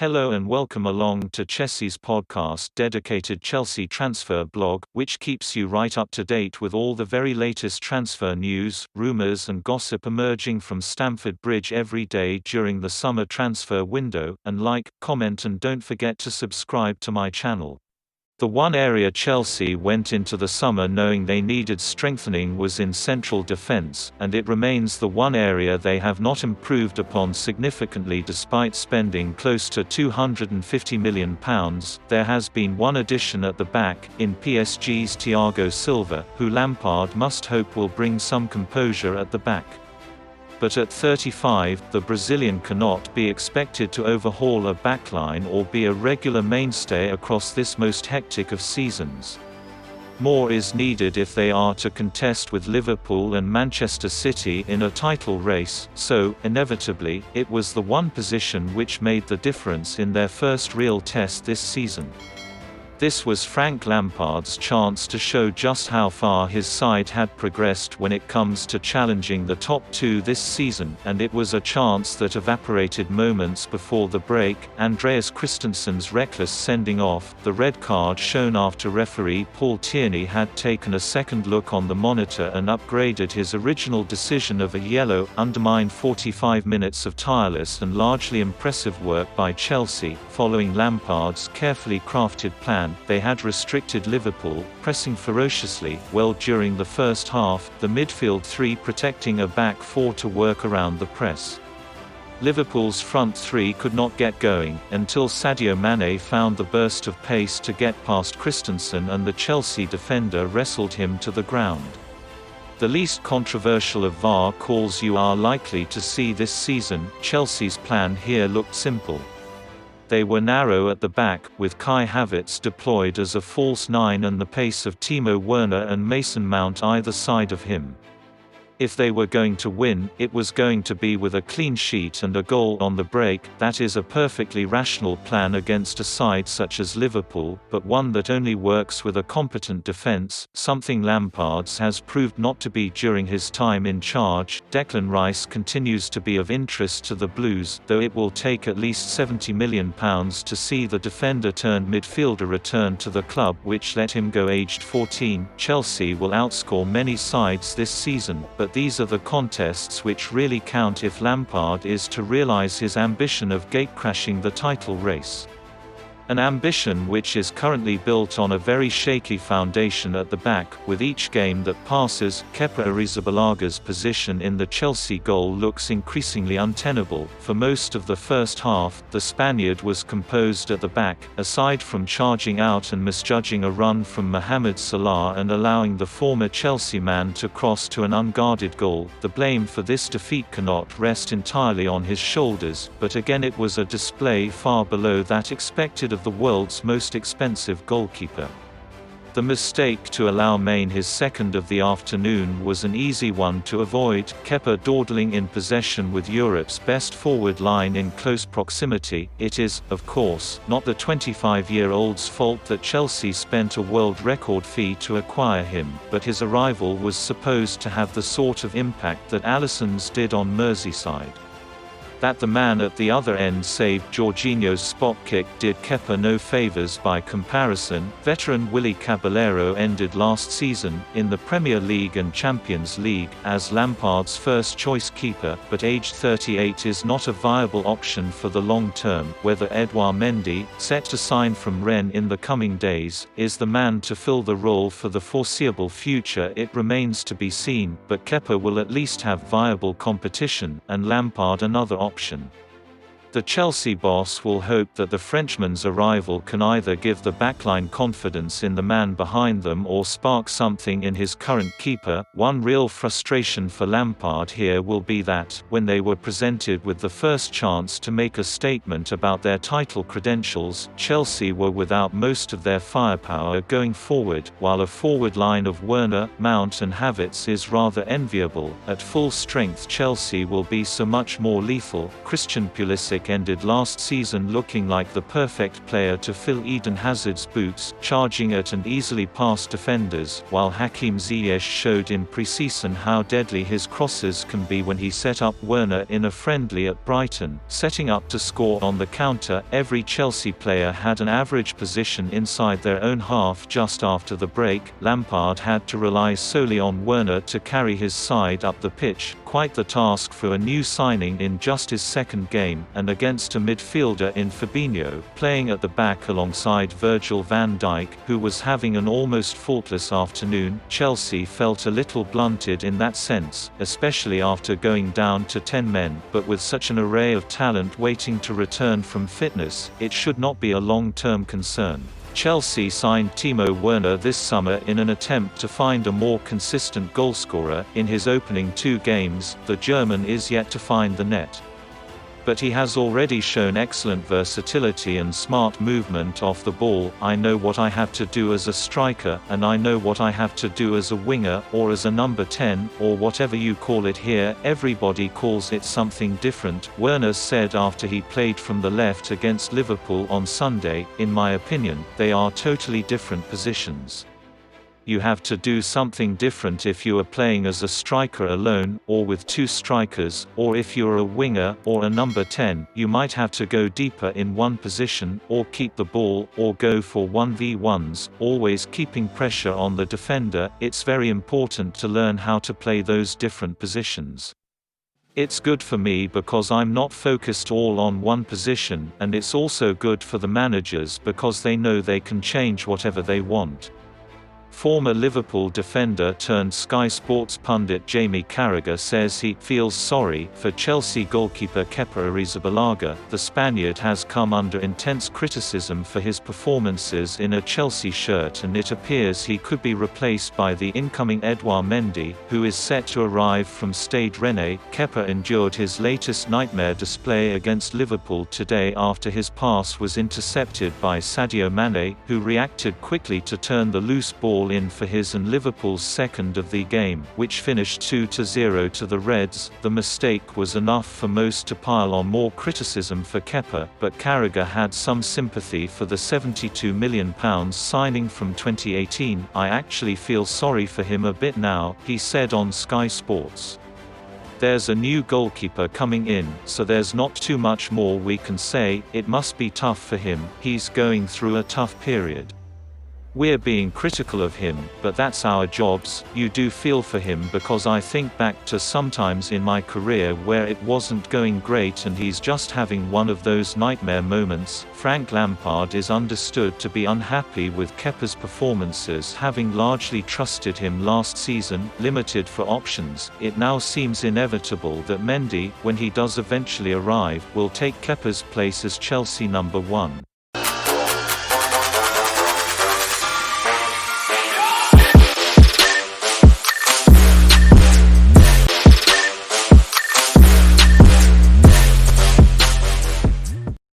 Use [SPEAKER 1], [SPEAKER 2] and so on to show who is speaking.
[SPEAKER 1] Hello and welcome along to Chelsea's podcast dedicated Chelsea transfer blog, which keeps you right up to date with all the very latest transfer news, rumours and gossip emerging from Stamford Bridge every day during the summer transfer window. And like, comment and don't forget to subscribe to my channel. The one area Chelsea went into the summer knowing they needed strengthening was in central defence, and it remains the one area they have not improved upon significantly despite spending close to £250 million. There has been one addition at the back, in PSG's Thiago Silva, who Lampard must hope will bring some composure at the back. But at 35, the Brazilian cannot be expected to overhaul a backline or be a regular mainstay across this most hectic of seasons. More is needed if they are to contest with Liverpool and Manchester City in a title race, so, inevitably, it was the one position which made the difference in their first real test this season. This was Frank Lampard's chance to show just how far his side had progressed when it comes to challenging the top two this season, and it was a chance that evaporated moments before the break. Andreas Christensen's reckless sending off, the red card shown after referee Paul Tierney had taken a second look on the monitor and upgraded his original decision of a yellow, undermined 45 minutes of tireless and largely impressive work by Chelsea. Following Lampard's carefully crafted plan, they had restricted Liverpool, pressing ferociously, well during the first half, the midfield three protecting a back four to work around the press. Liverpool's front three could not get going, until Sadio Mane found the burst of pace to get past Christensen and the Chelsea defender wrestled him to the ground. The least controversial of VAR calls you are likely to see this season. Chelsea's plan here looked simple. They were narrow at the back, with Kai Havertz deployed as a false nine and the pace of Timo Werner and Mason Mount either side of him. If they were going to win, it was going to be with a clean sheet and a goal on the break. That is a perfectly rational plan against a side such as Liverpool, but one that only works with a competent defence, something Lampard's has proved not to be during his time in charge. Declan Rice continues to be of interest to the Blues, though it will take at least £70 million to see the defender turned midfielder return to the club which let him go aged 14. Chelsea will outscore many sides this season, but these are the contests which really count if Lampard is to realise his ambition of gatecrashing the title race. An ambition which is currently built on a very shaky foundation at the back. With each game that passes, Kepa Arrizabalaga's position in the Chelsea goal looks increasingly untenable. For most of the first half, the Spaniard was composed at the back, aside from charging out and misjudging a run from Mohamed Salah and allowing the former Chelsea man to cross to an unguarded goal. The blame for this defeat cannot rest entirely on his shoulders, but again it was a display far below that expected of the world's most expensive goalkeeper. The mistake to allow Maine his second of the afternoon was an easy one to avoid. Kepa dawdling in possession with Europe's best forward line in close proximity. It is, of course, not the 25-year-old's fault that Chelsea spent a world record fee to acquire him, but his arrival was supposed to have the sort of impact that Alisson's did on Merseyside. That the man at the other end saved Jorginho's spot kick did Kepa no favours by comparison. Veteran Willy Caballero ended last season, in the Premier League and Champions League, as Lampard's first-choice keeper, but aged 38 is not a viable option for the long term. Whether Edouard Mendy, set to sign from Rennes in the coming days, is the man to fill the role for the foreseeable future, it remains to be seen, but Kepa will at least have viable competition, and Lampard another option. The Chelsea boss will hope that the Frenchman's arrival can either give the backline confidence in the man behind them or spark something in his current keeper. One real frustration for Lampard here will be that, when they were presented with the first chance to make a statement about their title credentials, Chelsea were without most of their firepower going forward. While a forward line of Werner, Mount and Havertz is rather enviable, at full strength Chelsea will be so much more lethal. Christian Pulisic Dijk ended last season looking like the perfect player to fill Eden Hazard's boots, charging at and easily past defenders, while Hakim Ziyech showed in pre-season how deadly his crosses can be when he set up Werner in a friendly at Brighton, setting up to score on the counter. Every Chelsea player had an average position inside their own half just after the break. Lampard had to rely solely on Werner to carry his side up the pitch, quite the task for a new signing in just his second game, and against a midfielder in Fabinho, playing at the back alongside Virgil van Dijk, who was having an almost faultless afternoon. Chelsea felt a little blunted in that sense, especially after going down to 10 men, but with such an array of talent waiting to return from fitness, it should not be a long-term concern. Chelsea signed Timo Werner this summer in an attempt to find a more consistent goalscorer. In his opening 2 games, the German is yet to find the net. But he has already shown excellent versatility and smart movement off the ball. I know what I have to do as a striker, and I know what I have to do as a winger, or as a number 10, or whatever you call it here. Everybody calls it something different, Werner said after he played from the left against Liverpool on Sunday. In my opinion, they are totally different positions. You have to do something different if you are playing as a striker alone, or with 2 strikers, or if you're a winger, or a number 10, you might have to go deeper in one position, or keep the ball, or go for 1v1s, always keeping pressure on the defender. It's very important to learn how to play those different positions. It's good for me because I'm not focused all on one position, and it's also good for the managers because they know they can change whatever they want. Former Liverpool defender turned Sky Sports pundit Jamie Carragher says he feels sorry for Chelsea goalkeeper Kepa Arrizabalaga. The Spaniard has come under intense criticism for his performances in a Chelsea shirt, and it appears he could be replaced by the incoming Edouard Mendy, who is set to arrive from Stade Rennais. Kepa endured his latest nightmare display against Liverpool today after his pass was intercepted by Sadio Mane, who reacted quickly to turn the loose ball in for his and Liverpool's second of the game, which finished 2-0 to the Reds. The mistake was enough for most to pile on more criticism for Kepa, but Carragher had some sympathy for the £72 million signing from 2018. I actually feel sorry for him a bit now, he said on Sky Sports. There's a new goalkeeper coming in, so there's not too much more we can say. It must be tough for him, he's going through a tough period. We're being critical of him, but that's our jobs. You do feel for him because I think back to sometimes in my career where it wasn't going great and he's just having one of those nightmare moments. Frank Lampard is understood to be unhappy with Kepa's performances, having largely trusted him last season. Limited for options, it now seems inevitable that Mendy, when he does eventually arrive, will take Kepa's place as Chelsea number 1.